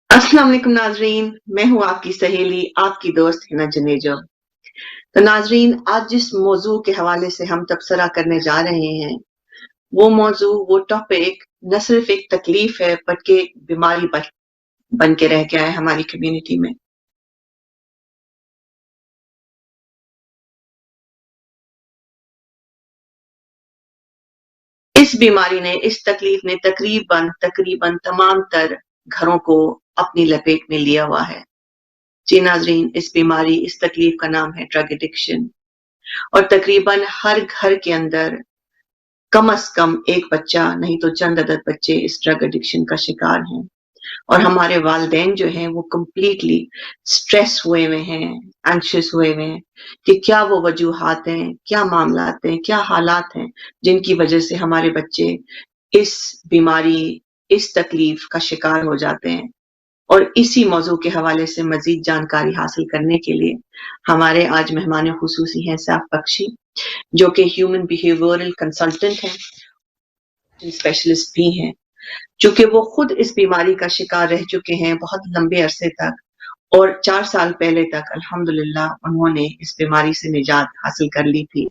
अस्सलाम वालेकुम नाजरीन, मैं हूँ आपकी सहेली, आपकी दोस्त हिना जनेजा। तो नाजरीन, आज जिस मौजू के हवाले से हम तबसरा करने जा रहे हैं, वो मौजू, वो टॉपिक न सिर्फ एक तकलीफ है, बल्कि बीमारी बन के रह गया है हमारी कम्युनिटी में। इस बीमारी ने, इस तकलीफ ने तकरीबन तमाम तर घरों को अपनी लपेट में लिया हुआ है। जी नाजरीन, इस बीमारी, इस तकलीफ का नाम है ड्रग एडिक्शन। और तकरीबन हर घर के अंदर कम से कम एक बच्चा, नहीं तो चंद अदद बच्चे इस ड्रग एडिक्शन का शिकार हैं। और हमारे वालिदैन जो हैं वो कंप्लीटली स्ट्रेस हुए हुए हैं, एंग्शियस हुए हुए हैं कि क्या वो वजूहात हैं, क्या मामलात हैं, क्या हालात हैं जिनकी वजह से हमारे बच्चे इस बीमारी, इस तकलीफ का शिकार हो जाते हैं। और इसी मौजू के हवाले से मजीद जानकारी हासिल करने के लिए हमारे आज मेहमान खुसूसी हैं सैफ बख्शी, जो कि ह्यूमन बिहेवियरल कंसल्टेंट हैं, स्पेशलिस्ट भी हैं। चूंकि वो खुद इस बीमारी का शिकार रह चुके हैं बहुत लंबे अरसे तक, और 4 साल पहले तक अल्हम्दुलिल्लाह उन्होंने इस बीमारी से निजात हासिल कर ली थी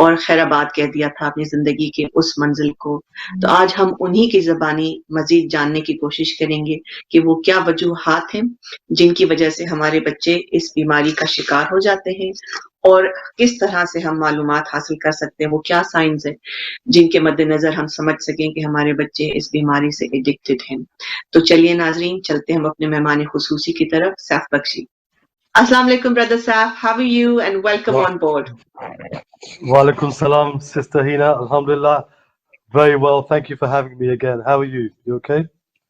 और खैराबाद कह दिया था अपनी ज़िंदगी के उस मंज़िल को। तो आज हम उन्हीं की ज़बानी मज़ीद जानने की कोशिश करेंगे कि वो क्या वजूहात हैं, जिनकी वजह से हमारे बच्चे इस बीमारी का शिकार हो जाते हैं, और किस तरह से हम मालूमात हासिल कर सकते हैं, वो क्या साइन्स हैं, जिनके मद्देनज़र हम समझ सकें कि हमारे बच्चे इस बीमारी से एडिक्टेड हैं। तो चलिए नाज़रीन, चलते हैं हम अपने मेहमान खुसूसी की तरफ, Saif Bakshi. Assalamu alaikum, brother Saf. How are you? And welcome on board. Walaikum salam, Sister Hina. Alhamdulillah. Very well. Thank you for having me again. How are you? You okay?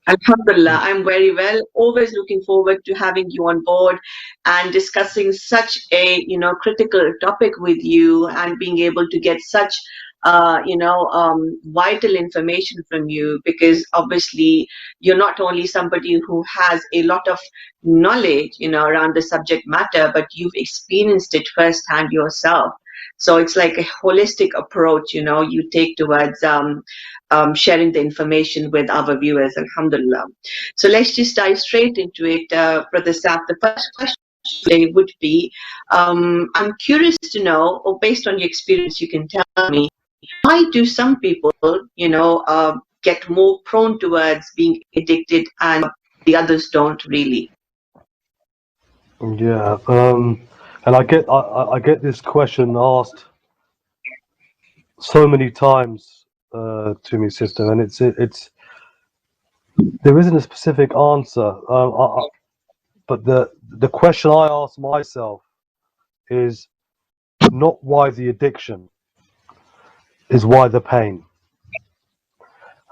Alhamdulillah, I'm very well. Always looking forward to having you on board and discussing such a critical topic with you, and being able to get such vital information from you, because obviously you're not only somebody who has a lot of knowledge around the subject matter, but you've experienced it firsthand yourself. So it's like a holistic approach you take towards sharing the information with our viewers, alhamdulillah. So let's just dive straight into it, Brother Saf. The first question today would be, I'm curious to know, or based on your experience, you can tell me, why do some people, get more prone towards being addicted and the others don't really? Yeah. And I get this question asked so many times to me, sister, and it's there isn't a specific answer. But the question I ask myself is not why the addiction, is why the pain.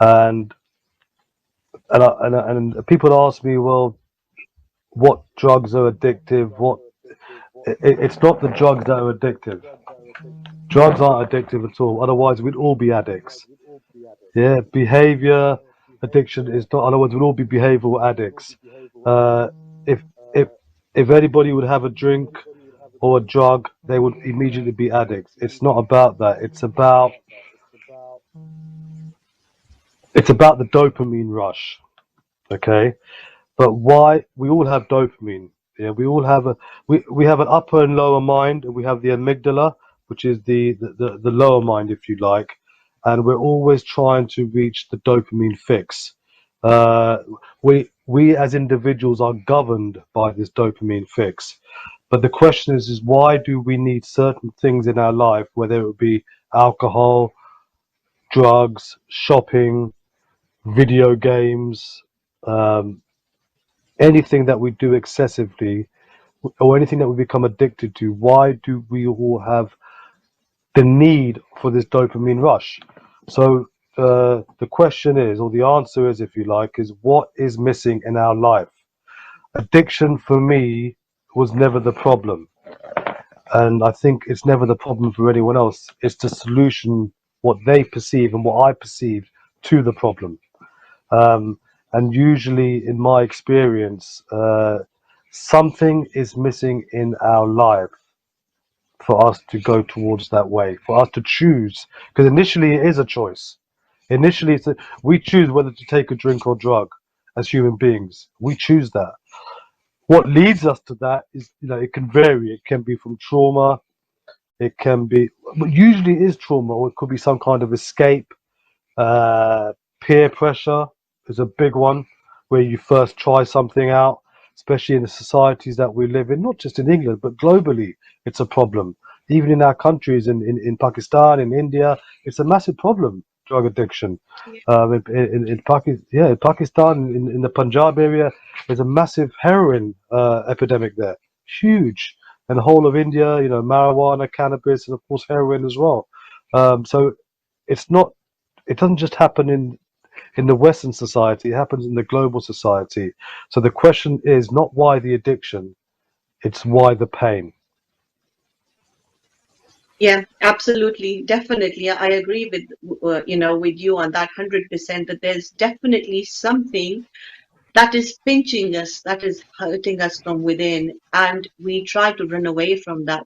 And people ask me, well, what drugs are addictive? It's not the drugs that are addictive. Drugs aren't addictive at all. Otherwise, we'd all be addicts. Yeah, behavior addiction is not. Otherwise, we'd all be behavioral addicts. If if if anybody would have a drink or a drug, they would immediately be addicts. It's not about that. It's about the dopamine rush. Okay, but why? We all have dopamine. Yeah, we all have we have an upper and lower mind, and we have the amygdala, which is the lower mind, if you like, and we're always trying to reach the dopamine fix. Uh, we as individuals are governed by this dopamine fix, but the question is why do we need certain things in our life, whether it be alcohol, drugs, shopping, video games, um, anything that we do excessively, or anything that we become addicted to? Why do we all have the need for this dopamine rush? So the question is, or the answer is, if you like, is what is missing in our life? Addiction for me was never the problem, and I think it's never the problem for anyone else. It's the solution, what they perceive and what I perceive to the problem. And usually, in my experience, something is missing in our life for us to go towards that way, for us to choose. Because initially, it is a choice. Initially, we choose whether to take a drink or drug. as human beings. We choose that. What leads us to that is, it can vary. It can be from trauma. It can be, but usually it is trauma, or it could be some kind of escape. Peer pressure is a big one, where you first try something out, especially in the societies that we live in, not just in England, but globally, it's a problem. Even in our countries, in Pakistan, in India, it's a massive problem, drug addiction. Yeah. In Pakistan, in the Punjab area, there's a massive heroin epidemic there, huge. And the whole of India, marijuana, cannabis, and of course heroin as well. So it's not, it doesn't just happen in the Western society, it happens in the global society. So the question is not why the addiction, it's why the pain. Yeah, absolutely, definitely. I agree with you on that 100%, that there's definitely something that is pinching us, that is hurting us from within, and we try to run away from that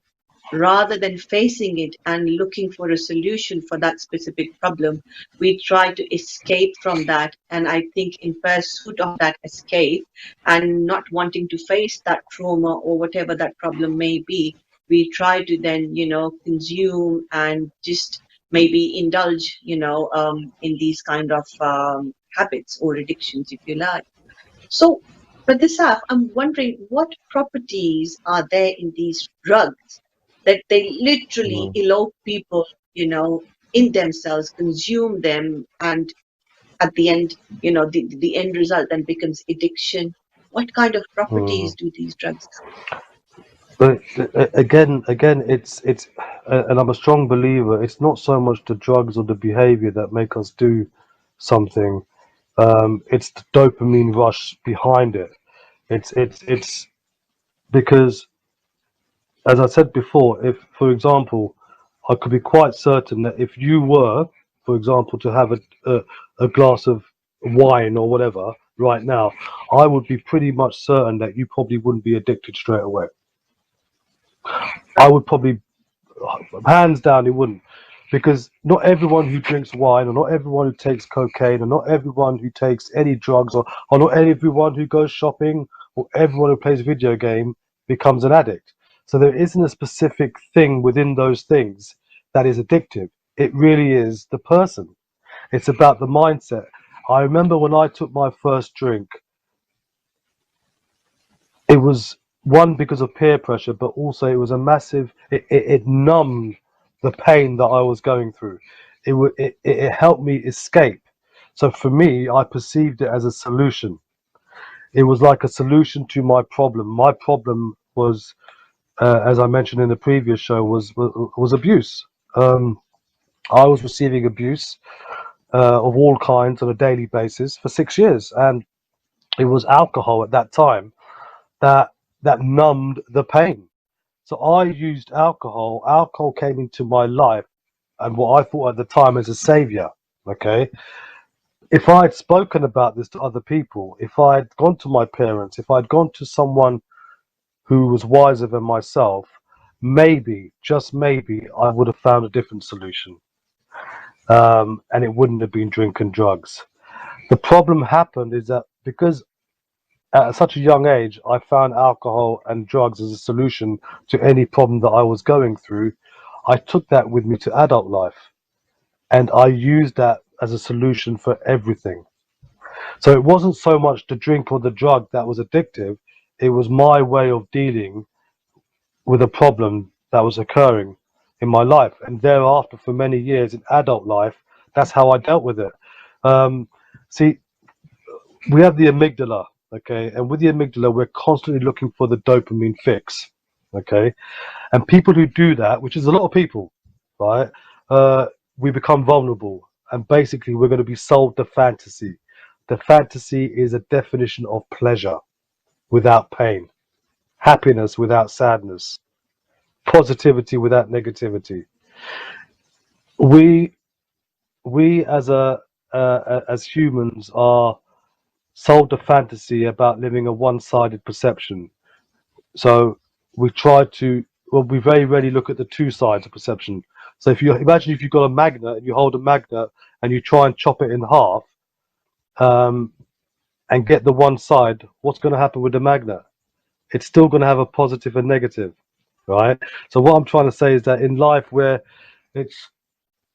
rather than facing it and looking for a solution for that specific problem. We try to escape from that, and I think in pursuit of that escape and not wanting to face that trauma or whatever that problem may be, we try to then consume and just maybe indulge in these kind of habits or addictions, if you like. So, but this app, I'm wondering what properties are there in these drugs that they literally Mm. allow people, in themselves, consume them, and at the end, the end result then becomes addiction. What kind of properties Mm. do these drugs But again, and I'm a strong believer. It's not so much the drugs or the behavior that make us do something. It's the dopamine rush behind it. It's because, as I said before, if, for example, I could be quite certain that if you were, for example, to have a glass of wine or whatever right now, I would be pretty much certain that you probably wouldn't be addicted straight away. I would probably, hands down, it wouldn't. Because not everyone who drinks wine, or not everyone who takes cocaine, or not everyone who takes any drugs, or not everyone who goes shopping, or everyone who plays video game becomes an addict. So there isn't a specific thing within those things that is addictive. It really is the person. It's about the mindset. I remember when I took my first drink, it was one because of peer pressure, but also it was a massive. It numbed the pain that I was going through. It helped me escape. So for me, I perceived it as a solution. It was like a solution to my problem. My problem was, as I mentioned in the previous show, was abuse. I was receiving abuse of all kinds on a daily basis for 6 years, and it was alcohol at that time that numbed the pain. So I used alcohol. Alcohol came into my life, and what I thought at the time as a savior. Okay, if I had spoken about this to other people, if I had gone to my parents, if I'd gone to someone who was wiser than myself, maybe, just maybe, I would have found a different solution, and it wouldn't have been drinking drugs. The problem happened is that because at such a young age, I found alcohol and drugs as a solution to any problem that I was going through. I took that with me to adult life, and I used that as a solution for everything. So it wasn't so much the drink or the drug that was addictive, it was my way of dealing with a problem that was occurring in my life. And thereafter, for many years in adult life, that's how I dealt with it. Um, see, we have the amygdala, okay, and with the amygdala we're constantly looking for the dopamine fix, okay, and people who do that, which is a lot of people, right, we become vulnerable, and basically we're going to be sold the fantasy. The fantasy is a definition of pleasure without pain, happiness without sadness, positivity without negativity. We as as humans are sold a fantasy about living a one-sided perception. So we try to, well, we very rarely look at the two sides of perception. So if you imagine, if you've got a magnet and you hold a magnet and you try and chop it in half, um, and get the one side, what's going to happen with the magnet? It's still going to have a positive and negative, right? So what I'm trying to say is that in life where it's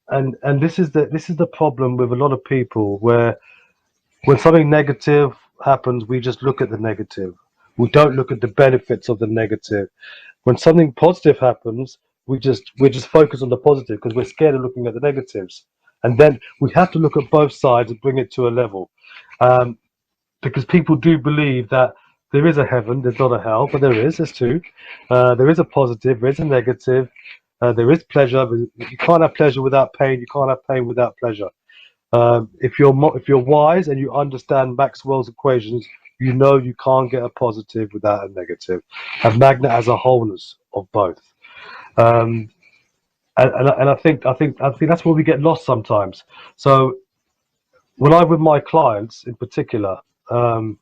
and this is the problem with a lot of people, where when something negative happens, we just look at the negative. We don't look at the benefits of the negative. When something positive happens, we're just focused on the positive because we're scared of looking at the negatives. And then we have to look at both sides and bring it to a level. Um, because people do believe that there is a heaven, there's not a hell, but there's two. There is a positive, there is a negative, there is pleasure, but you can't have pleasure without pain, you can't have pain without pleasure. If you're wise and you understand Maxwell's equations, you know you can't get a positive without a negative. A magnet has a wholeness of both. Um, and I think that's where we get lost sometimes. So when I'm with my clients in particular, um,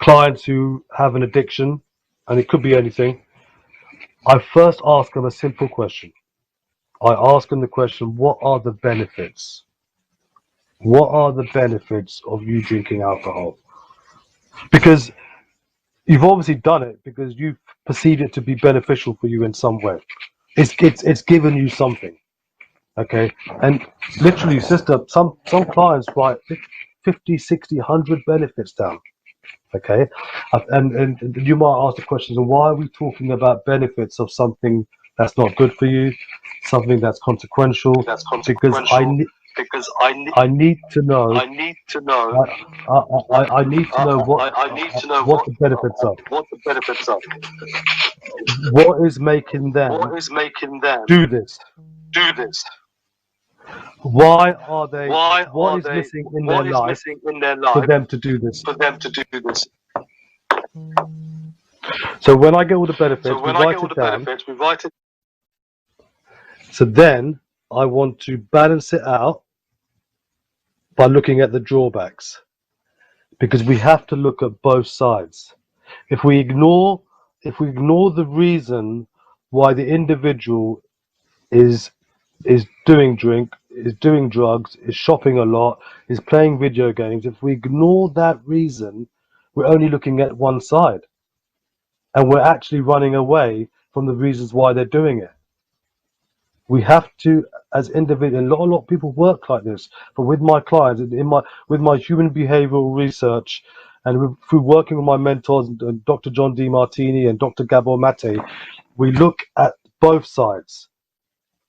clients who have an addiction, and it could be anything, I first ask them a simple question. I ask them the question, what are the benefits? What are the benefits of you drinking alcohol? Because you've obviously done it because you've perceived it to be beneficial for you in some way. It's given you something, okay? And literally, sister, some clients write 50, 60, 100 benefits down. Okay, and you might ask the question, so why are we talking about benefits of something that's not good for you, something that's consequential? Because I need to know I need to know what the benefits are. What is making them do this? Why are they? What is missing in their life for them to do this? So when I get all the benefits, we write it down. So then I want to balance it out by looking at the drawbacks, because we have to look at both sides. If we ignore the reason why the individual is doing drugs, is shopping a lot, is playing video games, if we ignore that reason, we're only looking at one side, and we're actually running away from the reasons why they're doing it. We have to, as individuals, a lot of people work like this, but with my clients, with my human behavioral research, and through working with my mentors, Dr. John D. Martini and Dr. Gabor Mate, we look at both sides.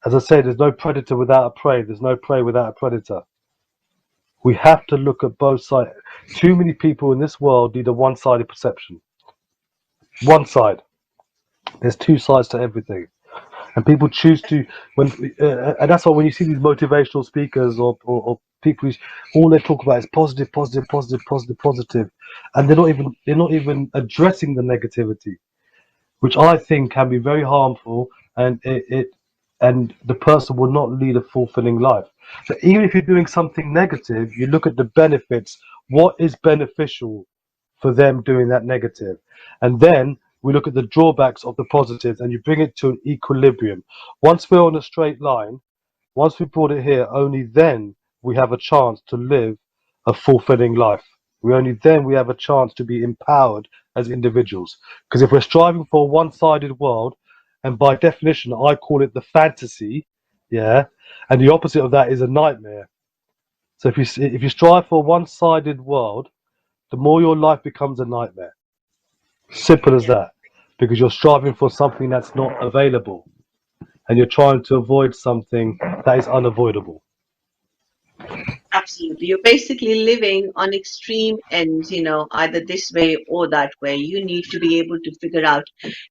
As I said, there's no predator without a prey. There's no prey without a predator. We have to look at both sides. Too many people in this world need a one-sided perception. One side. There's two sides to everything. And people choose to, and that's why when you see these motivational speakers or people who all they talk about is positive, positive, positive, positive, positive, and they're not even addressing the negativity, which I think can be very harmful, and and the person will not lead a fulfilling life. So even if you're doing something negative, you look at the benefits. What is beneficial for them doing that negative? And then we look at the drawbacks of the positives, and you bring it to an equilibrium. Once we're on a straight line, once we brought it here, only then we have a chance to live a fulfilling life. Only then we have a chance to be empowered as individuals. Because if we're striving for a one-sided world, and by definition I call it the fantasy, yeah, and the opposite of that is a nightmare. So if you strive for a one-sided world, the more your life becomes a nightmare. Simple as that. Because you're striving for something that's not available, and you're trying to avoid something that is unavoidable. Absolutely. You're basically living on extreme ends, either this way or that way. You need to be able to figure out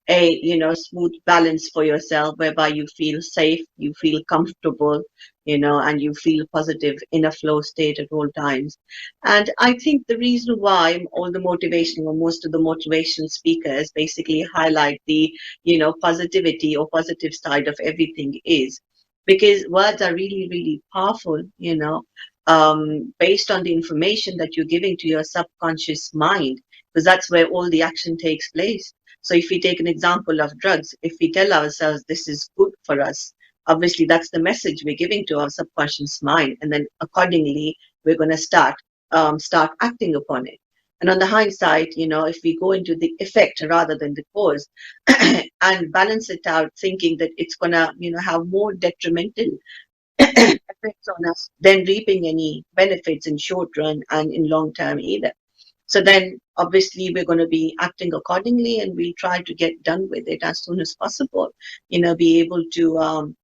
a, smooth balance for yourself whereby you feel safe, you feel comfortable, and you feel positive in a flow state at all times. And I think the reason why all the motivation or most of the motivation speakers basically highlight the, positivity or positive side of everything is because words are really, really powerful, based on the information that you're giving to your subconscious mind, because that's where all the action takes place. So if we take an example of drugs, if we tell ourselves this is good for us, obviously that's the message we're giving to our subconscious mind. And then accordingly, we're going to start start acting upon it. And on the hindsight, if we go into the effect rather than the cause and balance it out, thinking that it's gonna, have more detrimental effects on us than reaping any benefits in short run and in long term either. So then obviously we're going to be acting accordingly, and we'll try to get done with it as soon as possible, be able to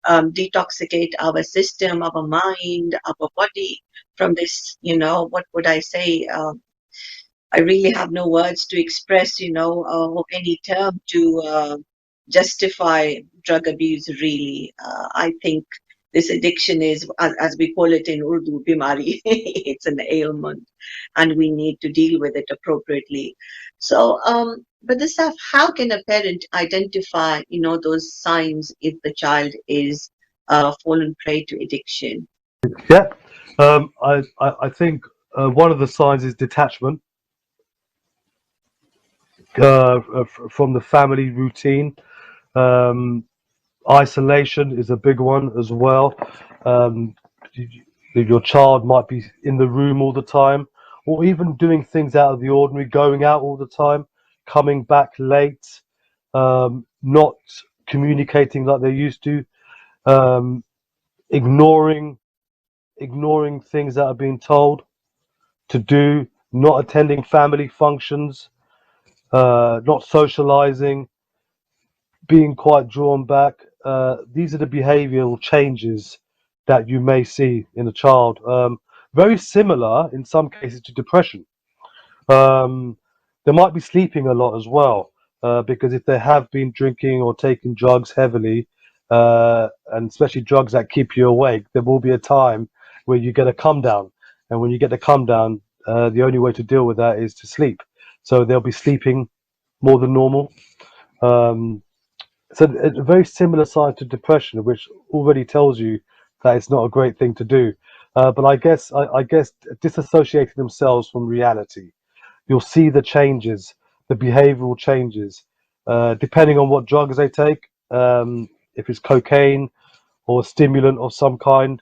detoxicate our system, our mind, our body from this, what would I say? I really have no words to express, or any term to justify drug abuse, really. I think this addiction is, as we call it in Urdu, bimari. It's an ailment, and we need to deal with it appropriately. So, but this stuff, how can a parent identify, those signs if the child is fallen prey to addiction? Yeah, I think one of the signs is detachment from the family routine. Um, Isolation is a big one as well. Um, your child might be in the room all the time, or even doing things out of the ordinary, going out all the time, coming back late, not communicating like they used to, um, ignoring things that are being told to do, not attending family functions, not socializing, being quite drawn back. These are the behavioral changes that you may see in a child. Very similar in some cases to depression. Um, they might be sleeping a lot as well, because if they have been drinking or taking drugs heavily, and especially drugs that keep you awake, there will be a time where you get a come down. And when you get the come down, the only way to deal with that is to sleep. So they'll be sleeping more than normal. Um, so a very similar side to depression, which already tells you that it's not a great thing to do. But I guess disassociating themselves from reality, you'll see the changes, the behavioural changes, depending on what drugs they take. If it's cocaine or a stimulant of some kind,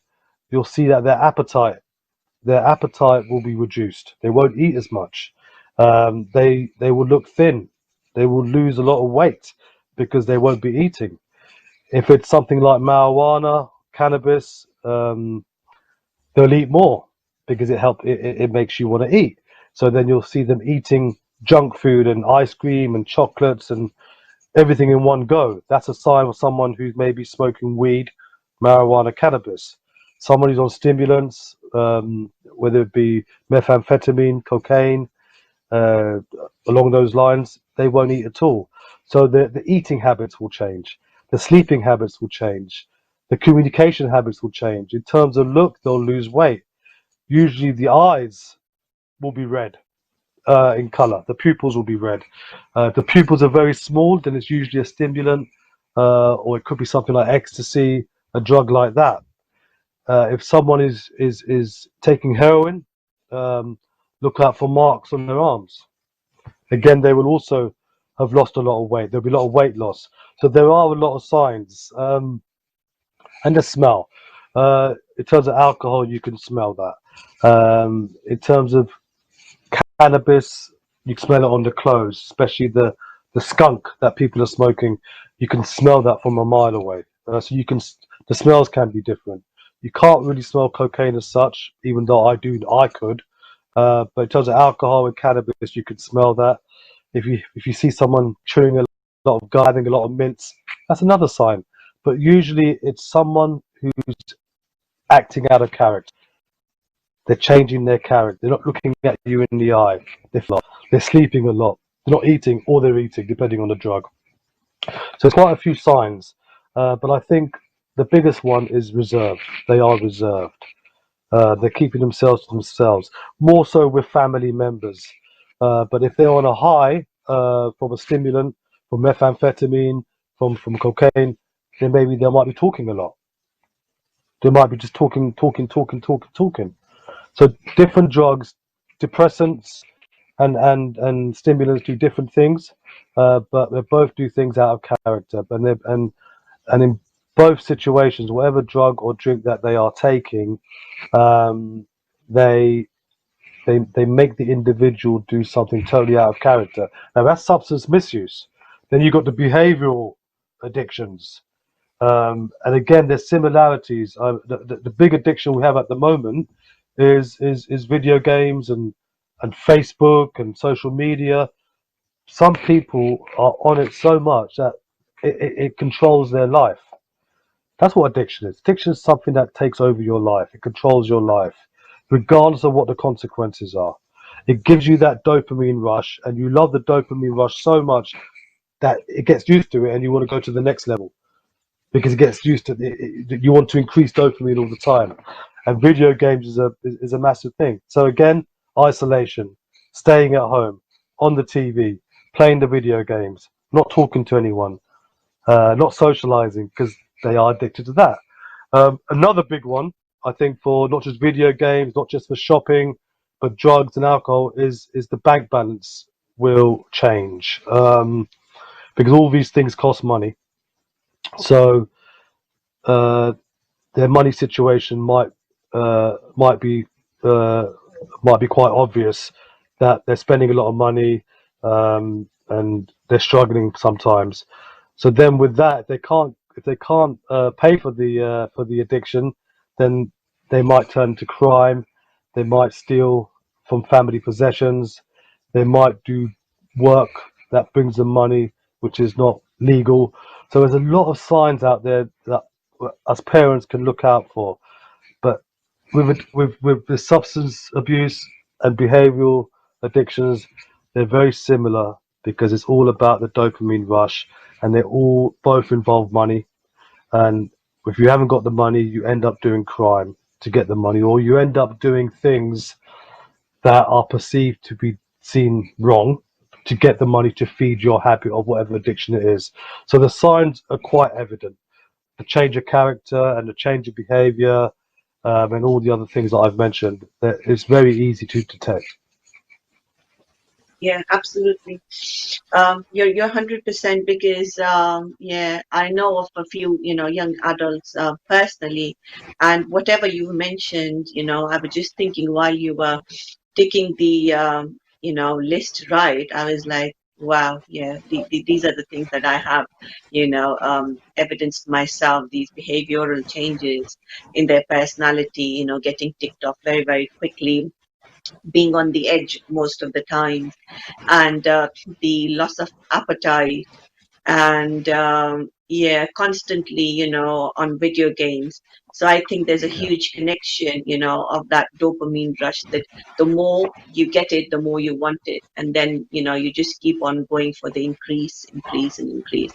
you'll see that their appetite will be reduced. They won't eat as much. They will look thin. They will lose a lot of weight because they won't be eating. If it's something like marijuana, cannabis, they'll eat more because it makes you want to eat. So then you'll see them eating junk food and ice cream and chocolates and everything in one go. That's a sign of someone who's maybe smoking weed, marijuana, cannabis. Someone who's on stimulants, whether it be methamphetamine, cocaine, uh, along those lines, they won't eat at all. So the eating habits will change, the sleeping habits will change, the communication habits will change. In terms of look, they'll lose weight. Usually the eyes will be red in color, the pupils will be red. The pupils are very small, then it's usually a stimulant, or it could be something like ecstasy, a drug like that. If someone is taking heroin, um, look out for marks on their arms. Again, they will also have lost a lot of weight. There'll be a lot of weight loss. So there are a lot of signs. And the smell. In terms of alcohol, you can smell that. In terms of cannabis, you can smell it on the clothes, especially the skunk that people are smoking. You can smell that from a mile away. So the smells can be different. You can't really smell cocaine as such, even though I could. But in terms of alcohol and cannabis, you can smell that. If you see someone chewing a lot of gum, having a lot of mints, that's another sign. But usually it's someone who's acting out of character. They're changing their character. They're not looking at you in the eye. They're sleeping a lot. They're not eating, or they're eating, depending on the drug. So there's quite a few signs. But I think the biggest one is reserved. They are reserved. They're keeping themselves to themselves, more so with family members. But if they're on a high from a stimulant, from methamphetamine, from cocaine, then maybe they might be talking a lot. They might be just talking. So different drugs, depressants, and stimulants do different things, but they both do things out of character. And in both situations, whatever drug or drink that they are taking, um, they they make the individual do something totally out of character. Now that's substance misuse. Then you've got the behavioural addictions, and again, there's similarities. The big addiction we have at the moment is video games and Facebook and social media. Some people are on it so much that it controls their life. That's what addiction is. Addiction is something that takes over your life. It controls your life, regardless of what the consequences are. It gives you that dopamine rush, and you love the dopamine rush so much that it gets used to it, and you want to go to the next level because it gets used to it. You want to increase dopamine all the time, and video games is a massive thing. So again, isolation, staying at home, on the TV, playing the video games, not talking to anyone, not socializing because they are addicted to that. Another big one, I think, for not just video games, not just for shopping, but drugs and alcohol is the bank balance will change, because all these things cost money. So uh, their money situation might be uh, might be quite obvious that they're spending a lot of money, and they're struggling sometimes. So then with that, if they can't pay for the addiction, then they might turn to crime. They might steal from family possessions. They might do work that brings them money, which is not legal. So there's a lot of signs out there that us parents can look out for. But with the substance abuse and behavioral addictions, they're very similar because it's all about the dopamine rush, and they all both involve money. And if you haven't got the money, you end up doing crime to get the money, or you end up doing things that are perceived to be seen wrong to get the money to feed your habit of whatever addiction it is. So the signs are quite evident. The change of character and the change of behavior, and all the other things that I've mentioned, that it's very easy to detect. Yeah, absolutely. You're 100% because yeah, I know of a few, young adults personally, and whatever you mentioned, I was just thinking while you were taking the list right, I was like, wow, yeah, these are the things that I have, evidenced myself, these behavioral changes in their personality, getting ticked off very, very quickly, being on the edge most of the time, and the loss of appetite, and yeah, constantly, on video games. So I think there's a Yeah. huge connection, of that dopamine rush, that the more you get it, the more you want it, and then you just keep on going for the increase and increase,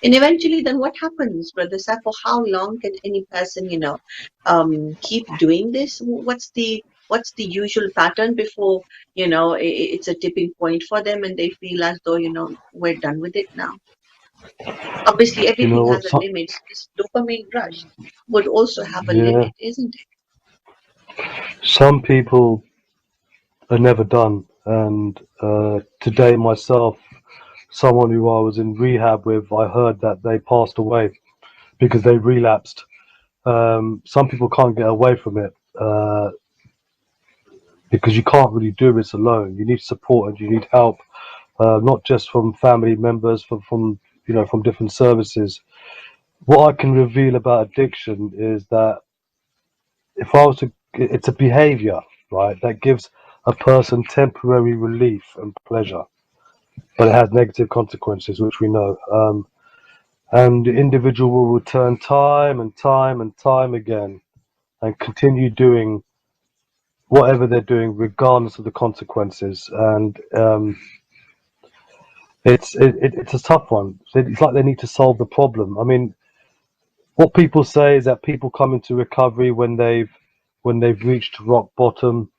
and eventually then what happens, brother Saf? For how long can any person keep doing this? What's the usual pattern before it's a tipping point for them and they feel as though we're done with it now? Obviously, You know everything what? has a limit. This dopamine rush would also have a Yeah, limit, isn't it? some people are never done. And today, myself, someone who I was in rehab with, I heard that they passed away because they relapsed. Some people can't get away from it, because you can't really do this alone. You need support and you need help, not just from family members, from from different services. What I can reveal about addiction is that if I was to, it's a behavior, right, that gives a person temporary relief and pleasure, but it has negative consequences, which we know. And the individual will return time and time and time again and continue doing whatever they're doing, regardless of the consequences. And it's a tough one. It's like they need to solve the problem. I mean, what people say is that people come into recovery when they've reached rock bottom.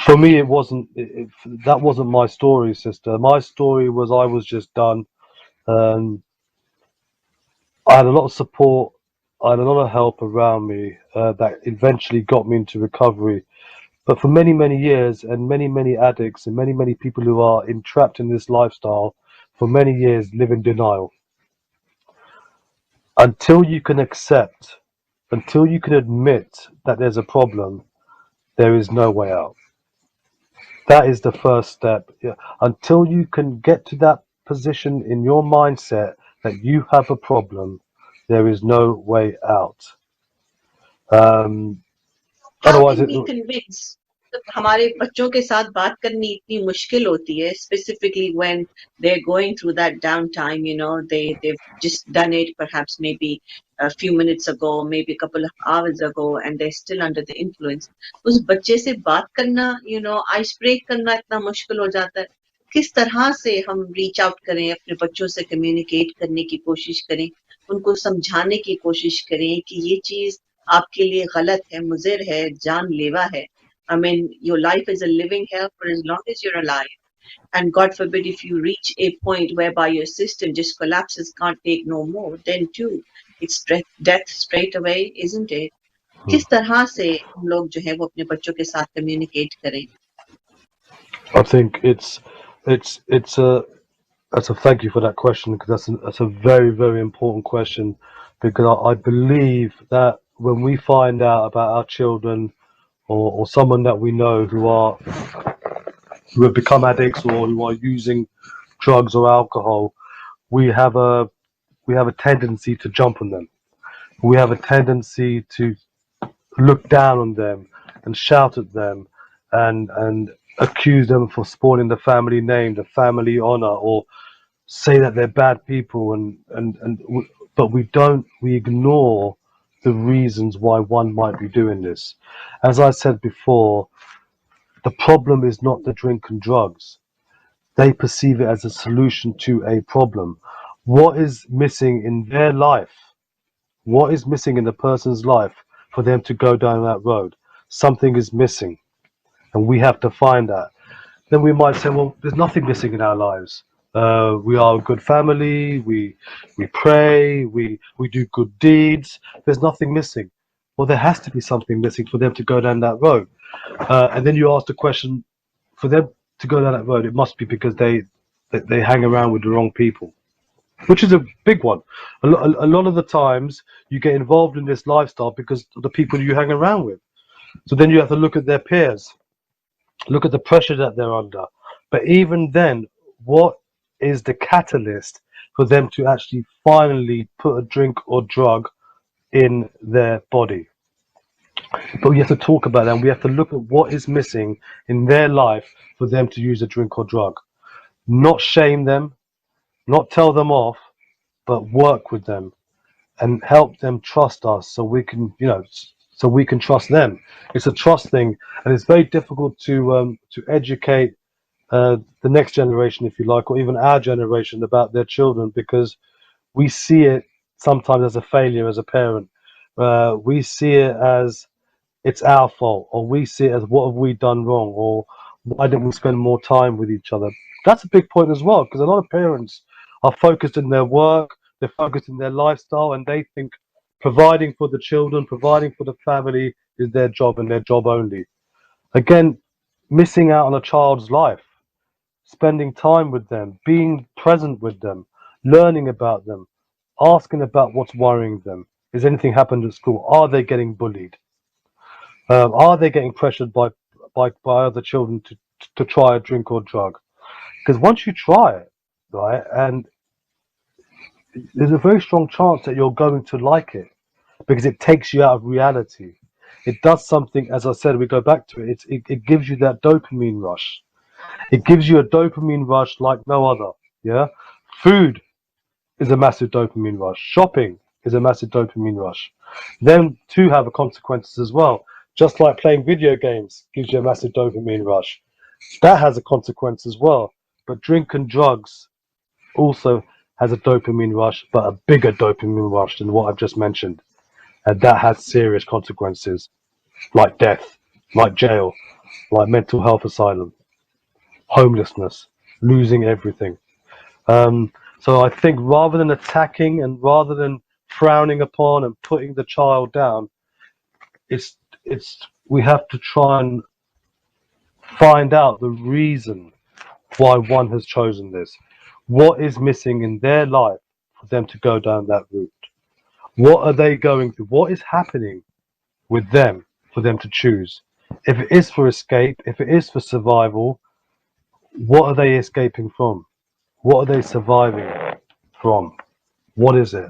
For me, it wasn't. That wasn't my story, sister. My story was I was just done. Um, I had a lot of support. I had a lot of help around me, that eventually got me into recovery. But for many, many years, and many, many addicts, and many, many people who are entrapped in this lifestyle, for many years live in denial until you can accept until you can admit that there's a problem, there is no way out. That is the first step. Yeah. Until you can get to that position in your mindset that you have a problem, there is no way out. Um, How otherwise, can we convince? हमारे बच्चों के साथ बात करनी इतनी मुश्किल होती है, specifically when they're going through that downtime. They've just done it perhaps maybe a few minutes ago, maybe a couple of hours ago, and they're still under the influence. उस बच्चे से बात करना, ice break करना इतना मुश्किल हो जाता है. किस तरह से हम reach out करें, अपने बच्चों से communicate करने की कोशिश करें, उनको समझाने की कोशिश करें कि ये चीज आपके लिए गलत है, मुज़िर है, जानलेवा है. I mean, your life is a living hell for as long as you're alive. And God forbid if you reach a point whereby your system just collapses, can't take no more, then too, it's death straight away, isn't it? किस तरह से हम लोग जो है वो अपने बच्चों के साथ communicate करें? I think it's a thank you for that question, because that's a very, very important question, because I believe that when we find out about our children or someone that we know who have become addicts or who are using drugs or alcohol, we have a tendency to jump on them. We have a tendency to look down on them and shout at them and accuse them for spoiling the family name, the family honor, or say that they're bad people, but we ignore the reasons why one might be doing this. As I said before, the problem is not the drink and drugs. They perceive it as a solution to a problem. What is missing in their life? What is missing in the person's life for them to go down that road? Something is missing, and we have to find that. Then we might say, well, there's nothing missing in our lives. We are a good family. We pray. We do good deeds. There's nothing missing. Well, there has to be something missing for them to go down that road. And then you ask the question, for them to go down that road, it must be because they hang around with the wrong people, which is a big one. A lot of the times you get involved in this lifestyle because of the people you hang around with. So then you have to look at their peers, look at the pressure that they're under. But even then, what is the catalyst for them to actually finally put a drink or drug in their body? But we have to talk about that, and we have to look at what is missing in their life for them to use a drink or drug. Not shame them, not tell them off, but work with them and help them trust us so we can, so we can trust them. It's a trust thing, and it's very difficult to educate the next generation, if you like, or even our generation about their children, because we see it sometimes as a failure as a parent. We see it as it's our fault, or we see it as what have we done wrong, or why didn't we spend more time with each other. That's a big point as well, because a lot of parents are focused in their work, they're focused in their lifestyle, and they think providing for the children, providing for the family is their job and their job only. Again, missing out on a child's life, spending time with them, being present with them, learning about them, asking about what's worrying them. Is anything happened at school? Are they getting bullied? Are they getting pressured by other children to try a drink or drug? Because once you try it, right, and there's a very strong chance that you're going to like it, because it takes you out of reality. It does something, as I said, we go back to it. It gives you that dopamine rush. It gives you a dopamine rush like no other. Yeah, food is a massive dopamine rush. Shopping is a massive dopamine rush. Them too have consequences as well. Just like playing video games gives you a massive dopamine rush. That has a consequence as well. But drink and drugs also has a dopamine rush, but a bigger dopamine rush than what I've just mentioned. And that has serious consequences, like death, like jail, like mental health asylum, homelessness, losing everything. So I think rather than attacking and rather than frowning upon and putting the child down, it's we have to try and find out the reason why one has chosen this. What is missing in their life for them to go down that route? What are they going through? What is happening with them for them to choose? If it is for escape, if it is for survival, what are they escaping from? What are they surviving from? What is it?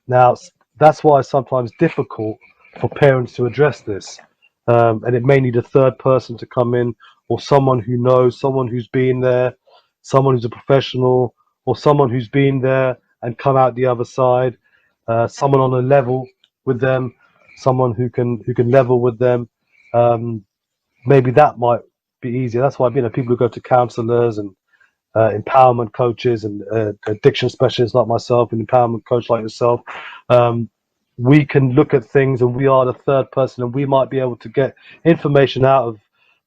Now, that's why it's sometimes difficult for parents to address this. And it may need a third person to come in, or someone who knows, someone who's been there, someone who's a professional, or someone who's been there and come out the other side, someone on a level with them, someone who can level with them. Um, Maybe that might be easier. That's why people who go to counselors and empowerment coaches and addiction specialists like myself, an empowerment coach like yourself, um, we can look at things and we are the third person, and we might be able to get information out of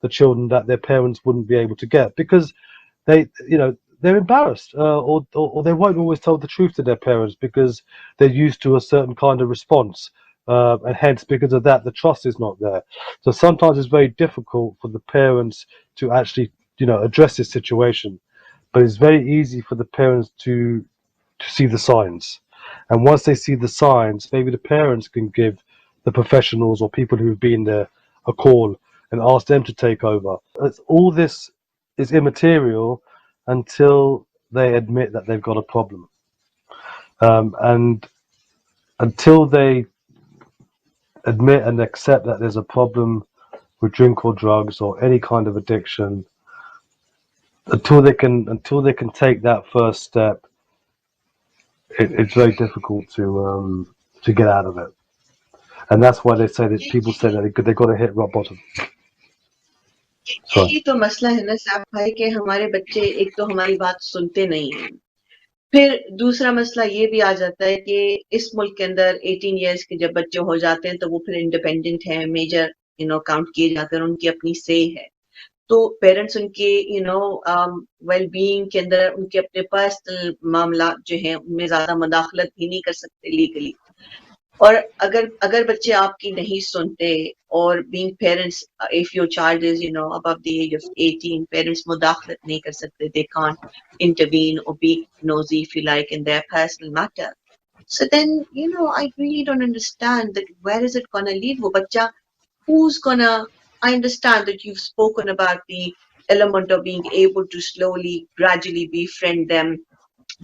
the children that their parents wouldn't be able to get, because they're embarrassed, or they won't always tell the truth to their parents because they're used to a certain kind of response, and hence because of that the trust is not there. So sometimes it's very difficult for the parents to actually address this situation, but it's very easy for the parents to see the signs. And once they see the signs, maybe the parents can give the professionals or people who've been there a call and ask them to take over. All this is immaterial until they admit that they've got a problem. And until they admit and accept that there's a problem with drink or drugs or any kind of addiction, until they can take that first step, it's very difficult to get out of it. And that's why people say that they've got to hit rock bottom. यही तो मसला है ना साहब भाई कि हमारे बच्चे एक तो हमारी बात सुनते नहीं हैं, फिर दूसरा मसला ये भी आ जाता है कि इस मुल्क के अंदर 18 इयर्स के जब बच्चे हो जाते हैं तो वो फिर इंडिपेंडेंट है, मेजर काउंट किए जाते हैं, उनकी अपनी से है, तो पेरेंट्स उनके वेल बीइंग के अंदर उनके अपने पर्सनल मामला जो है उनमें ज्यादा मुदाखलत भी नहीं कर सकते लीगली। और अगर बच्चे आपकी नहीं सुनते और being parents, if your child is above the age of 18, parents मुदाखलत नहीं कर सकते, दे कांट इंटरवीन और be nosy if you like in their personal matter. So then, I really don't understand that where is it gonna lead? वो बच्चा who's gonna, I understand that you've spoken about the element of being able to slowly, gradually befriend them,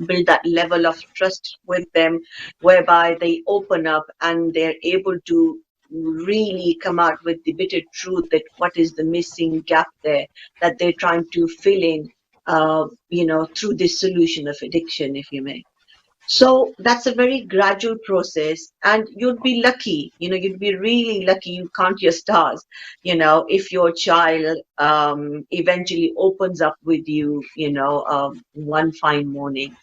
build that level of trust with them, whereby they open up and they're able to really come out with the bitter truth that what is the missing gap there that they're trying to fill in, through this solution of addiction, if you may. So that's a very gradual process, and you'd be lucky, you'd be really lucky, you count your stars, if your child eventually opens up with you, one fine morning.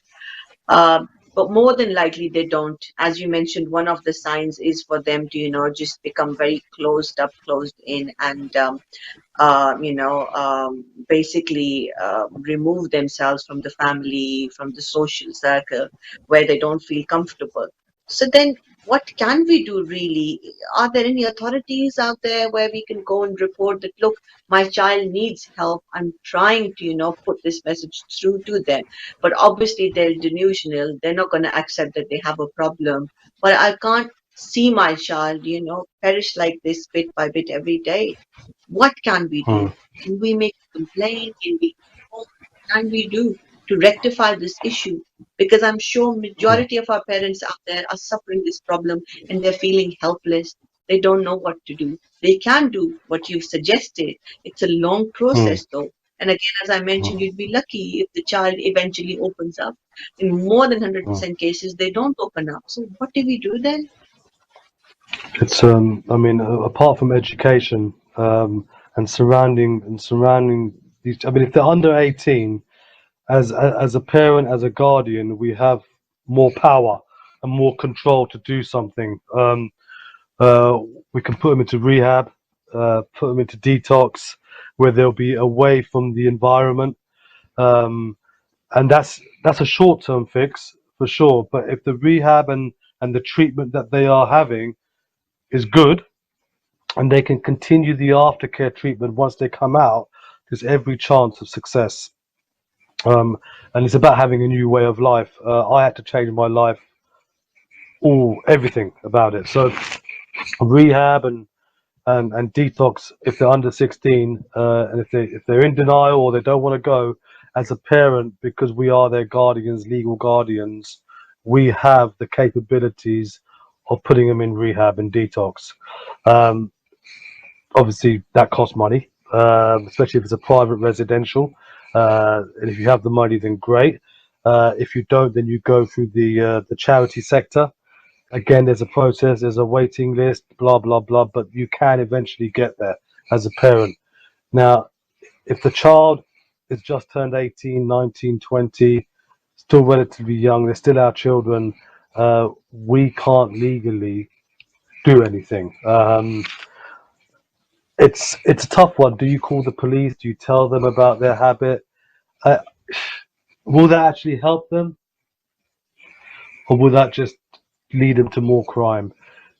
But more than likely they don't. As you mentioned, one of the signs is for them to, just become very closed up, closed in, and basically remove themselves from the family, from the social circle where they don't feel comfortable. So then what can we do really? Are there any authorities out there where we can go and report that, look, my child needs help, I'm trying to, put this message through to them, but obviously they're delusional, they're not going to accept that they have a problem, but I can't see my child, perish like this bit by bit every day. What can we do? Can we make a complaint? What can we do to rectify this issue? Because I'm sure majority of our parents out there are suffering this problem and they're feeling helpless. They don't know what to do. They can do what you've suggested. It's a long process though. And again, as I mentioned, you'd be lucky if the child eventually opens up. In more than 100% cases, they don't open up. So what do we do then? It's apart from education, and surrounding these, if they're under 18, as a parent, as a guardian, we have more power and more control to do something. We can put them into rehab, put them into detox, where they'll be away from the environment, and that's a short-term fix for sure. But if the rehab and the treatment that they are having is good, and they can continue the aftercare treatment once they come out, there's every chance of success. And it's about having a new way of life. I had to change my life everything about it. So rehab and detox if they're under 16, and if they're in denial or they don't want to go, as a parent, because we are their guardians, legal guardians, we have the capabilities of putting them in rehab and detox. Um, Obviously, that costs money, especially if it's a private residential. And if you have the money, then great. If you don't, then you go through the charity sector. Again, there's a process, there's a waiting list, blah blah blah. But you can eventually get there as a parent. Now, if the child is just turned 18, 19, 20, still relatively young, they're still our children. We can't legally do anything. It's a tough one. Do you call the police? Do you tell them about their habit? Uh, will that actually help them, or will that just lead them to more crime?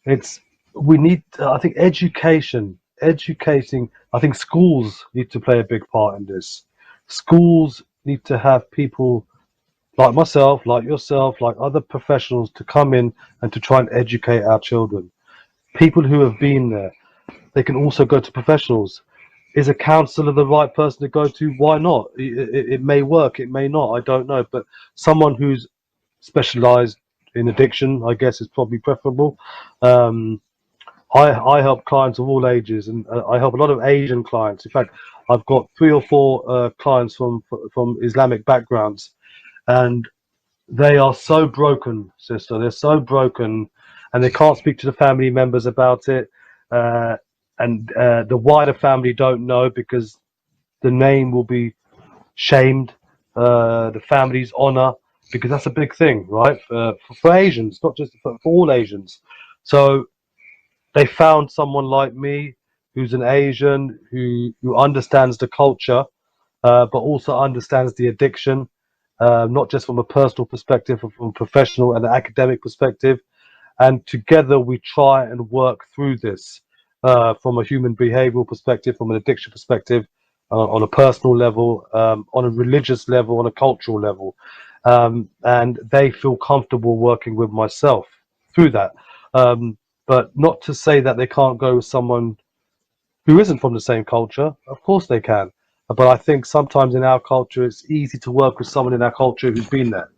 It's we need. I think educating. I think schools need to play a big part in this. Schools need to have people like myself, like yourself, like other professionals to come in and to try and educate our children. People who have been there. They can also go to professionals. Is a counsellor the right person to go to? Why not? It may work, it may not. I don't know. But someone who's specialised in addiction, I guess, is probably preferable. Um, I help clients of all ages, and I help a lot of Asian clients. In fact, I've got 3 or 4 clients from Islamic backgrounds, and they are so broken, sister. They're so broken, and they can't speak to the family members about it. Uh, and the wider family don't know because the name will be shamed, the family's honor, because that's a big thing, right? For Asians, not just for all Asians. So they found someone like me who's an Asian who understands the culture, but also understands the addiction, not just from a personal perspective, but from a professional and an academic perspective. And together we try and work through this from a human behavioral perspective, from an addiction perspective, on a personal level, on a religious level, on a cultural level. And they feel comfortable working with myself through that. But not to say that they can't go with someone who isn't from the same culture. Of course they can. But I think sometimes in our culture, it's easy to work with someone in our culture who's been there.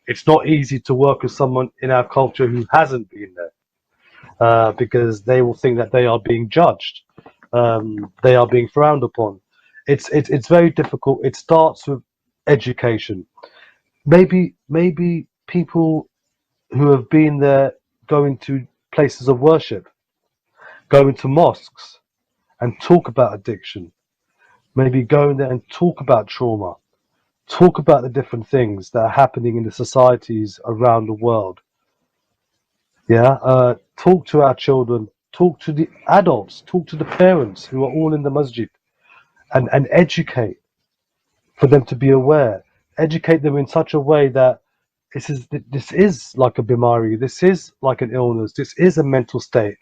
It's not easy to work with someone in our culture who hasn't been there, because they will think that they are being judged, they are being frowned upon. It's very difficult. It starts with education. Maybe people who have been there going to places of worship, going to mosques and talk about addiction. Maybe going there and talk about trauma, talk about the different things that are happening in the societies around the world. Yeah, talk to our children, talk to the adults, talk to the parents who are all in the masjid, and educate for them to be aware. Educate them in such a way that this is like a bimari, this is like an illness, this is a mental state.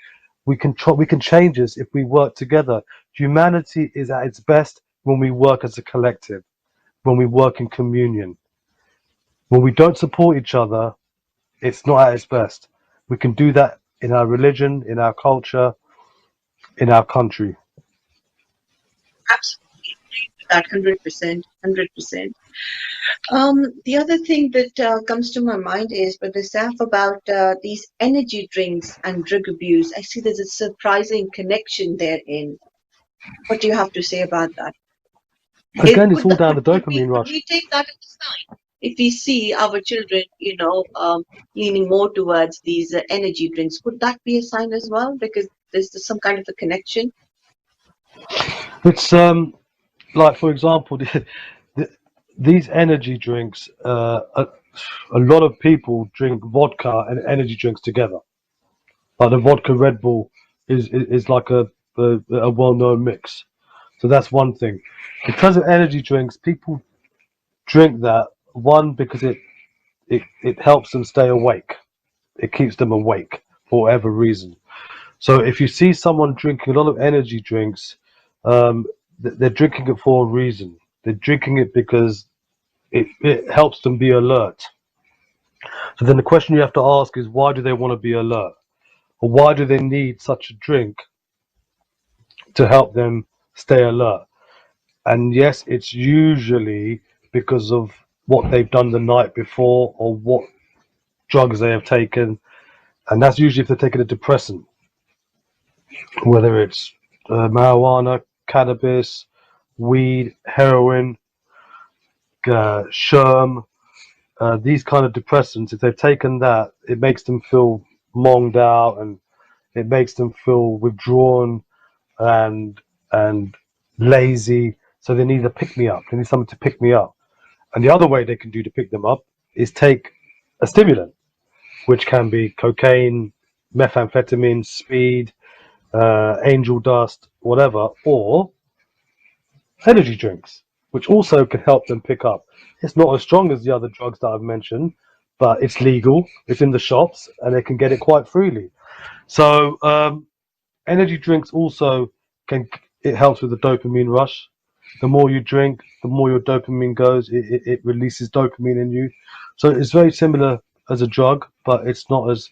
We can change this if we work together. Humanity is at its best when we work as a collective, when we work in communion. When we don't support each other, it's not at its best. We can do that in our religion, in our culture, in our country. Absolutely agree with that, 100%, 100%. The other thing that comes to my mind is, but the staff about these energy drinks and drug abuse. I see there's a surprising connection therein. What do you have to say about that? Again, it's all down the dopamine Could rush. we take that as a sign? If we see our children, leaning more towards these energy drinks, could that be a sign as well? Because there's some kind of a connection. It's like, for example, the, these energy drinks. A lot of people drink vodka and energy drinks together. Like the vodka Red Bull is like a well-known mix. So that's one thing. In terms of energy drinks, people drink that one because it helps them stay awake. It keeps them awake for whatever reason. So if you see someone drinking a lot of energy drinks, they're drinking it for a reason. They're drinking it because it helps them be alert. So then the question you have to ask is, why do they want to be alert? Or why do they need such a drink to help them stay alert? And yes, it's usually because of what they've done the night before or what drugs they have taken. And that's usually if they're taking a depressant, whether it's marijuana, cannabis, weed, heroin, sherm, these kind of depressants. If they've taken that, it makes them feel monged out, and it makes them feel withdrawn and lazy. So they need a pick me up. They need something to pick me up. And the other way they can do to pick them up is take a stimulant, which can be cocaine, methamphetamine, speed, angel dust, whatever, or energy drinks, which also can help them pick up. It's not as strong as the other drugs that I've mentioned, but it's legal, it's in the shops, and they can get it quite freely. So energy drinks also it helps with the dopamine rush. The more you drink, the more your dopamine goes. It releases dopamine in you. So it's very similar as a drug, but it's not as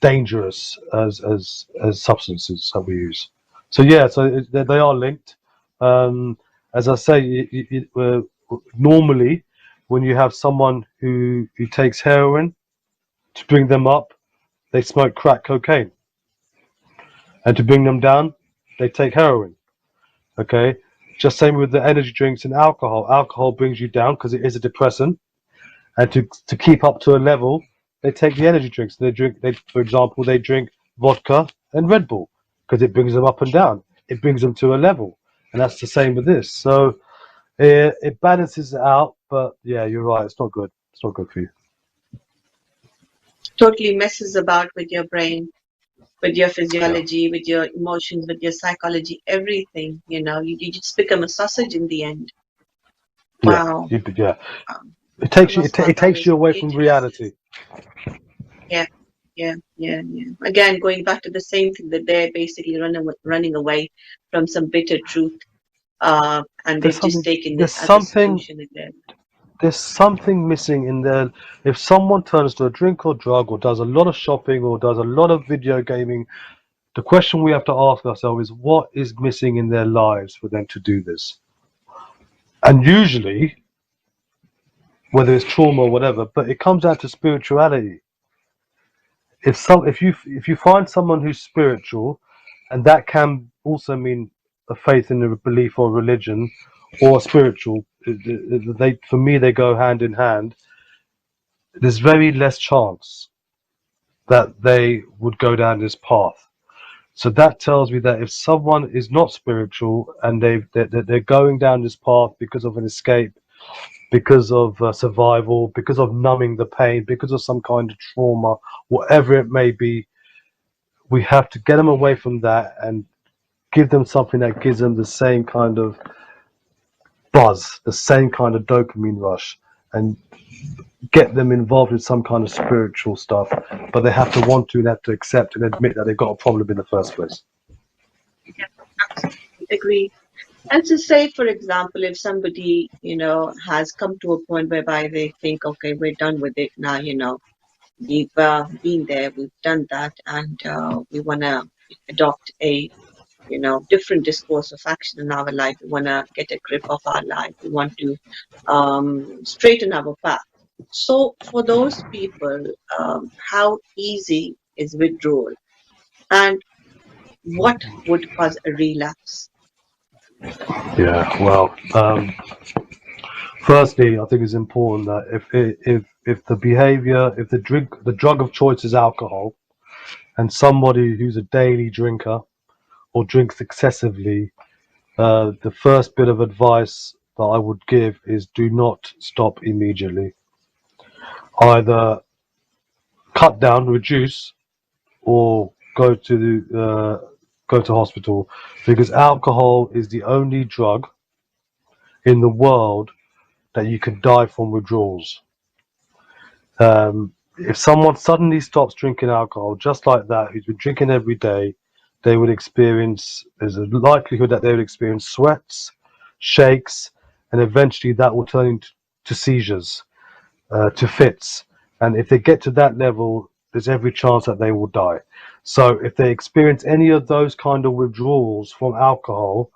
dangerous as substances that we use. So yeah, so they are linked. As I say, normally when you have someone who takes heroin, to bring them up, they smoke crack cocaine, and to bring them down, they take heroin. Okay, just same with the energy drinks and alcohol. Alcohol brings you down because it is a depressant, and to keep up to a level, they take the energy drinks. For example, they drink vodka and Red Bull because it brings them up and down. It brings them to a level, and that's the same with this. So it balances it out. But yeah, you're right. It's not good. It's not good for you. Totally messes about with your brain, with your Yeah. physiology, with your emotions, with your psychology, everything. You just become a sausage in the end. Yeah. Wow. Yeah. Um, It takes you. Muscle It takes is you away from dangerous. reality. Yeah. Again, going back to the same thing, that they're basically running away from some bitter truth, and There's they've just something. taken There's this as a something. solution again. There's something missing in there. If someone turns to a drink or drug or does a lot of shopping or does a lot of video gaming, the question we have to ask ourselves is, what is missing in their lives for them to do this? And usually, whether it's trauma or whatever, but it comes down to spirituality. If you find someone who's spiritual, and that can also mean a faith in a belief or religion, or spiritual, for me they go hand in hand. There's very less chance that they would go down this path. So that tells me that if someone is not spiritual and they're going down this path because of an escape, because of survival, because of numbing the pain, because of some kind of trauma, whatever it may be, we have to get them away from that and give them something that gives them the same kind of buzz, the same kind of dopamine rush, and get them involved in some kind of spiritual stuff. But they have to want to, and have to accept and admit that they've got a problem in the first place. Yeah, absolutely agree. And so say, for example, if somebody, has come to a point whereby they think, okay, we're done with it now, we've been there, we've done that, and we want to adopt a, different discourse of action in our life. We want to get a grip of our life. We want to straighten our path. So for those people, how easy is withdrawal? And what would cause a relapse? Yeah, well, firstly, I think it's important that if the behavior, if the drug of choice is alcohol, and somebody who's a daily drinker or drinks excessively, the first bit of advice that I would give is, do not stop immediately. Either cut down, reduce, or go to hospital, because alcohol is the only drug in the world that you can die from withdrawals. If someone suddenly stops drinking alcohol just like that, who's been drinking every day, there's a likelihood that they would experience sweats, shakes, and eventually that will turn into seizures, to fits. And if they get to that level, there's every chance that they will die. So if they experience any of those kind of withdrawals from alcohol,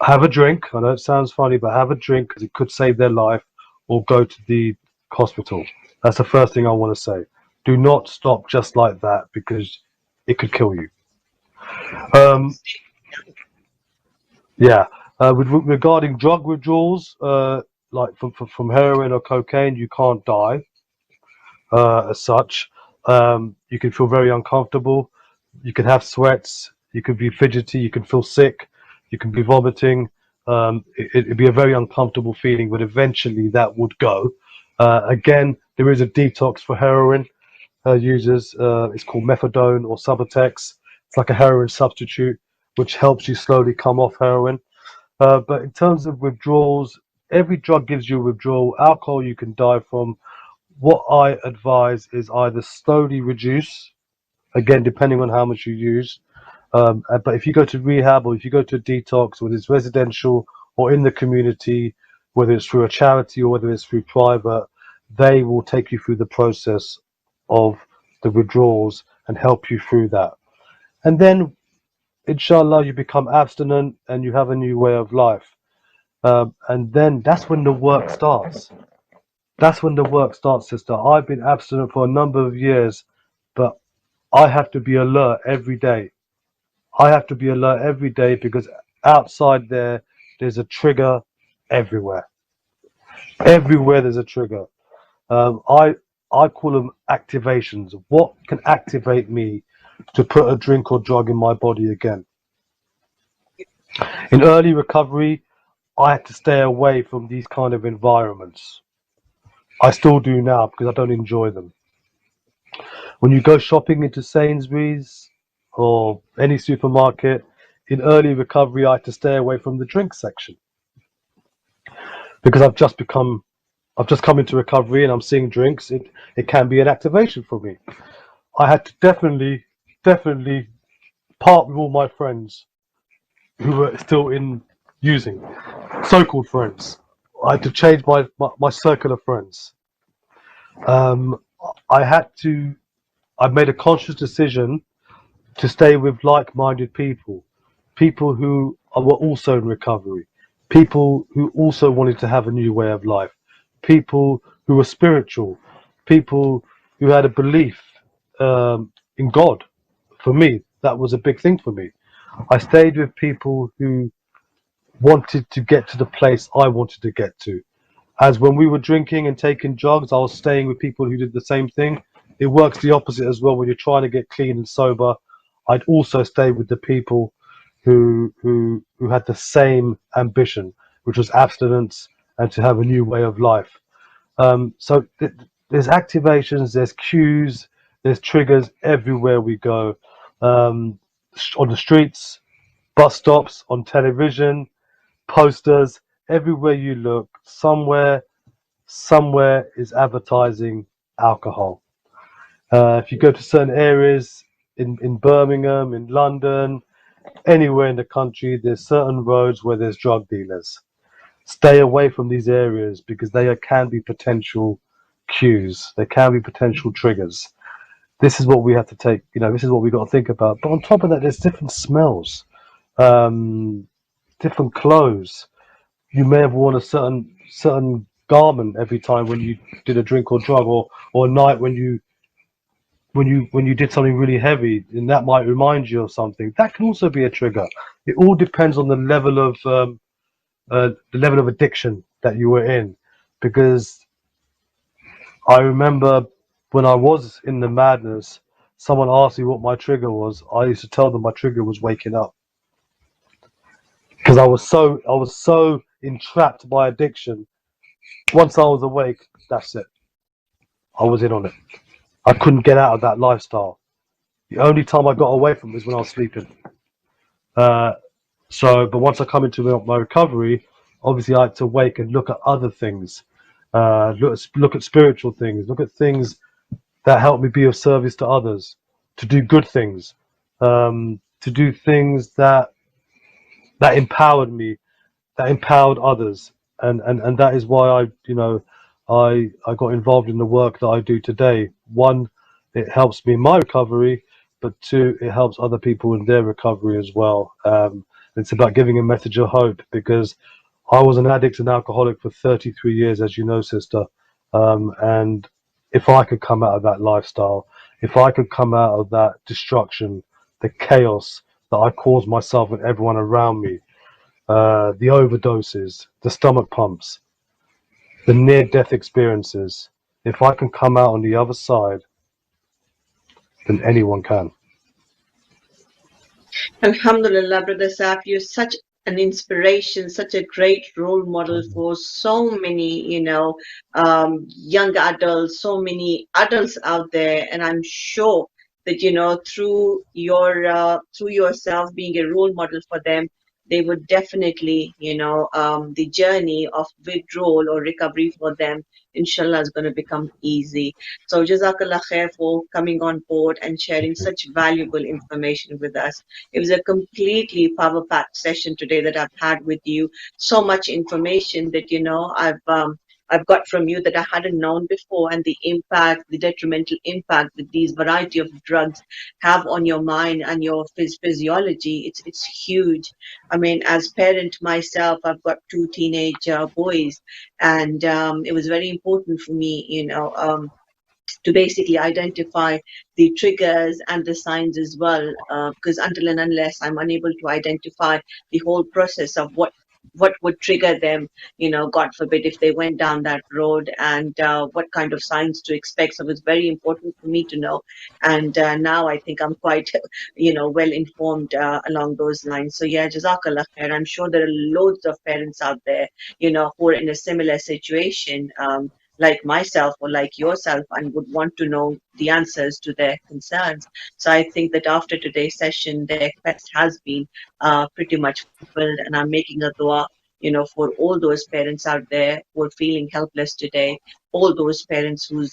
have a drink. I know it sounds funny, but have a drink because it could save their life, or go to the hospital. That's the first thing I want to say. Do not stop just like that, because it could kill you. Yeah. Regarding drug withdrawals, like from heroin or cocaine, you can't die as such. You can feel very uncomfortable. You can have sweats. You can be fidgety. You can feel sick. You can be vomiting. It'd be a very uncomfortable feeling, but eventually that would go. Again, there is a detox for heroin users. It's called methadone or Subutex. It's like a heroin substitute, which helps you slowly come off heroin. But in terms of withdrawals, every drug gives you a withdrawal. Alcohol you can die from. What I advise is either slowly reduce, again, depending on how much you use. But if you go to rehab, or if you go to a detox, whether it's residential or in the community, whether it's through a charity or whether it's through private, they will take you through the process of the withdrawals and help you through that. And then, inshallah, you become abstinent and you have a new way of life. And then that's when the work starts. That's when the work starts, sister. I've been abstinent for a number of years, but I have to be alert every day. I have to be alert every day because outside there's a trigger everywhere. Everywhere there's a trigger. I call them activations. What can activate me to put a drink or drug in my body again? In early recovery, I had to stay away from these kind of environments. I still do now because I don't enjoy them. When you go shopping into Sainsbury's or any supermarket, in early recovery, I had to stay away from the drink section because I've just come into recovery and I'm seeing drinks. It can be an activation for me. I had to definitely part with all my friends who were still in using, so-called friends. I had to change my circle of friends. Um, I made a conscious decision to stay with like-minded people, people who were also in recovery, people who also wanted to have a new way of life, people who were spiritual, people who had a belief in God. For me, that was a big thing for me. I stayed with people who wanted to get to the place I wanted to get to. As when we were drinking and taking drugs, I was staying with people who did the same thing. It works the opposite as well when you're trying to get clean and sober. I'd also stay with the people who had the same ambition, which was abstinence and to have a new way of life. So there's activations, there's cues, there's triggers everywhere we go. On the streets, bus stops, on television, posters, everywhere you look, somewhere is advertising alcohol. If you go to certain areas in Birmingham, in London, anywhere in the country, there's certain roads where there's drug dealers. Stay away from these areas because they can be potential cues. They can be potential triggers. This is what we have to take, this is what we got to think about. But on top of that, there's different smells, different clothes. You may have worn a certain garment every time when you did a drink or drug, or a night when you did something really heavy, and that might remind you of something. That can also be a trigger. It all depends on the level of addiction that you were in, because I remember when I was in the madness, someone asked me what my trigger was. I used to tell them my trigger was waking up, because I was so entrapped by addiction. Once I was awake, that's it. I was in on it. I couldn't get out of that lifestyle. The only time I got away from it was when I was sleeping. But once I come into my recovery, obviously I had to wake and look at other things, look at spiritual things, look at things that help me be of service to others, to do good things, to do things that empowered me, that empowered others, and that is why I got involved in the work that I do today. One, it helps me in my recovery, but two, it helps other people in their recovery as well. It's about giving a message of hope, because I was an addict and alcoholic for 33 years, as you know, sister. And if I could come out of that lifestyle, if I could come out of that destruction, the chaos that I caused myself and everyone around me, the overdoses, the stomach pumps, the near-death experiences, if I can come out on the other side, then anyone can. Alhamdulillah, Brother Saf, you're such an inspiration, such a great role model for so many, young adults, so many adults out there. And I'm sure that, through yourself being a role model for them, they would definitely, the journey of withdrawal or recovery for them, inshallah, is going to become easy. So, Jazakallah khair for coming on board and sharing such valuable information with us. It was a completely power-packed session today that I've had with you. So much information that I've got from you that I hadn't known before, and the impact, the detrimental impact that these variety of drugs have on your mind and your physiology. It's huge. I mean, as parent myself, I've got two teenage boys, and it was very important for me, to basically identify the triggers and the signs as well, because until and unless I'm unable to identify the whole process of what would trigger them, God forbid, if they went down that road, and what kind of signs to expect. So it's very important for me to know. And now I think I'm quite, well informed along those lines. So yeah, Jazakallah khair. I'm sure there are loads of parents out there, who are in a similar situation. Like myself or like yourself, and would want to know the answers to their concerns. So I think that after today's session, their quest has been pretty much fulfilled, and I'm making a dua, for all those parents out there who are feeling helpless today, all those parents whose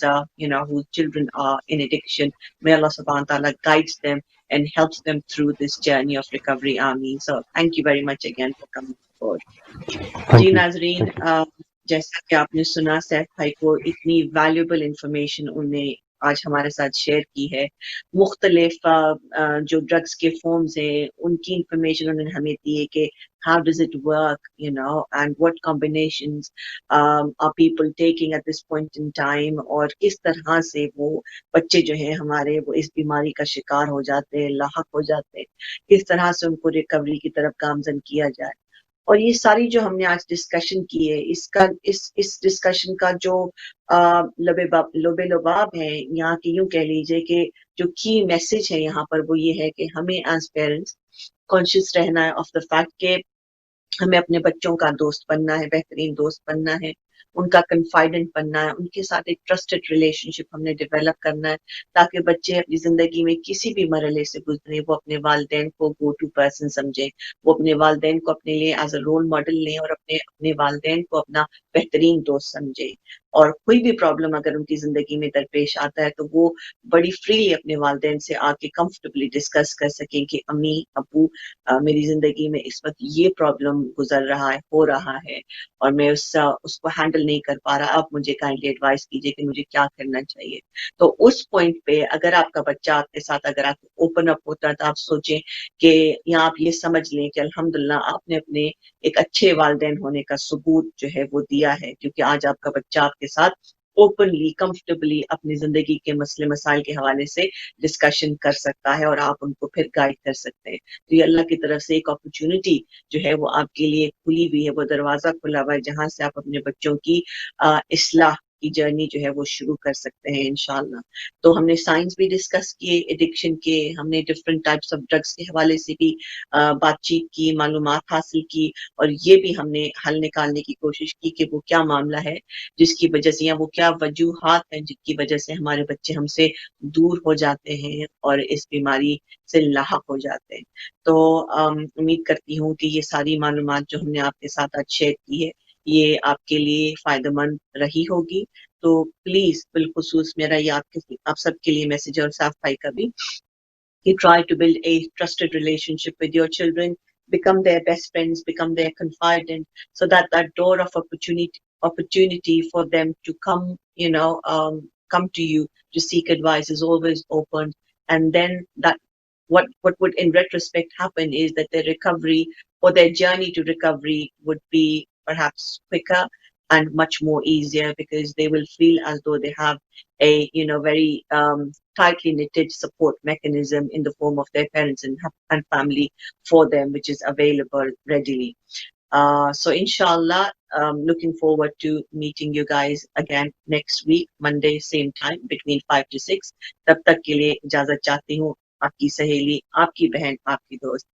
children are in addiction. May Allah subhanahu wa ta'ala guides them and helps them through this journey of recovery. Ameen. So thank you very much again for coming forward. Ji Thank you. नाजरीन, Thank you. जैसा कि आपने सुना सैफ भाई को इतनी valuable information उन्होंने आज हमारे साथ शेयर की है। मुख्तलिफ जो ड्रग्स के फॉर्म्स हैं उनकी इंफॉर्मेशन उन्होंने हमें दी है कि how does it work, and what combinations are people taking at this point in time, और किस तरह से वो बच्चे जो हैं हमारे वो इस बीमारी का शिकार हो जाते हैं, लाहक हो जाते हैं, किस तरह से उनको रिकवरी की तरफ गामजन किया जाए। और ये सारी जो हमने आज डिस्कशन की है, इस डिस्कशन का जो लोबे लुबाब है, यहाँ की यूं कह लीजिए कि जो की मैसेज है यहाँ पर वो ये है कि हमें एज पेरेंट्स कॉन्शियस रहना है ऑफ द फैक्ट के हमें अपने बच्चों का दोस्त बनना है, बेहतरीन दोस्त बनना है, उनका कन्फाइडेंट बनना है, उनके साथ एक ट्रस्टेड रिलेशनशिप हमने डेवलप करना है, ताकि बच्चे अपनी जिंदगी में किसी भी मरहले से गुजरे वो अपने वालिदैन को गो टू पर्सन समझें, वो अपने वालिदैन को अपने लिए एज अ रोल मॉडल लें और अपने अपने वालिदैन को अपना बेहतरीन दोस्त समझें। और कोई भी प्रॉब्लम अगर उनकी जिंदगी में दरपेश आता है तो वो बड़ी फ्रीली अपने वालिदैन से आके कंफर्टेबली डिस्कस कर सकें कि अम्मी अबू मेरी जिंदगी में इस वक्त ये प्रॉब्लम गुजर रहा है, हो रहा है, और मैं उसको हैंडल नहीं कर पा रहा, आप मुझे काइंडली एडवाइस कीजिए कि मुझे क्या करना चाहिए। तो उस पॉइंट पे अगर आपका बच्चा आपके साथ अगर आप ओपन अप होता है तो आप सोचें कि यहाँ आप ये समझ लें कि अल्हम्दुलिल्लाह आपने अपने एक अच्छे वालिदैन होने का सबूत जो है वो दिया है, क्योंकि आज आपका बच्चा आपके साथ ओपनली कंफर्टेबली अपनी जिंदगी के मसले मसाइल के हवाले से डिस्कशन कर सकता है और आप उनको फिर गाइड कर सकते हैं। तो ये अल्लाह की तरफ से एक अपॉर्चुनिटी जो है वो आपके लिए खुली हुई है, वो दरवाजा खुला हुआ है जहां से आप अपने बच्चों की इस्लाह की जर्नी जो है वो शुरू कर सकते हैं इंशाल्लाह। तो हमने साइंस भी डिस्कस किए एडिक्शन के, हमने डिफरेंट टाइप्स ऑफ ड्रग्स के हवाले से भी बातचीत की, मालूमात हासिल की, और ये भी हमने हल निकालने की कोशिश की कि वो क्या मामला है जिसकी वजह से, या वो क्या वजूहात हैं जिसकी वजह से हमारे बच्चे हमसे दूर हो जाते हैं और इस बीमारी से लाहक हो जाते हैं। तो उम्मीद करती हूँ कि ये सारी मालूमात जो हमने आपके साथ आज शेयर की है ये आपके लिए फायदेमंद रही होगी। तो प्लीज बिलखुसूस मेरा ये आप सबके लिए मैसेज और साफ भाई का भी, you try to build a trusted relationship with your children, become their best friends, become their confidant, so that that door of opportunity opportunity for them to come, come to you to seek advice is always open. And then that what would in retrospect happen is that their recovery or their journey to recovery would be perhaps quicker and much more easier, because they will feel as though they have a very tightly knitted support mechanism in the form of their parents and family for them, which is available readily. So inshallah, looking forward to meeting you guys again next week, Monday, same time, between 5 to 6. तब तक के लिए इजाजत चाहती हूँ, आपकी सहेली, आपकी बहन, आपकी दोस्त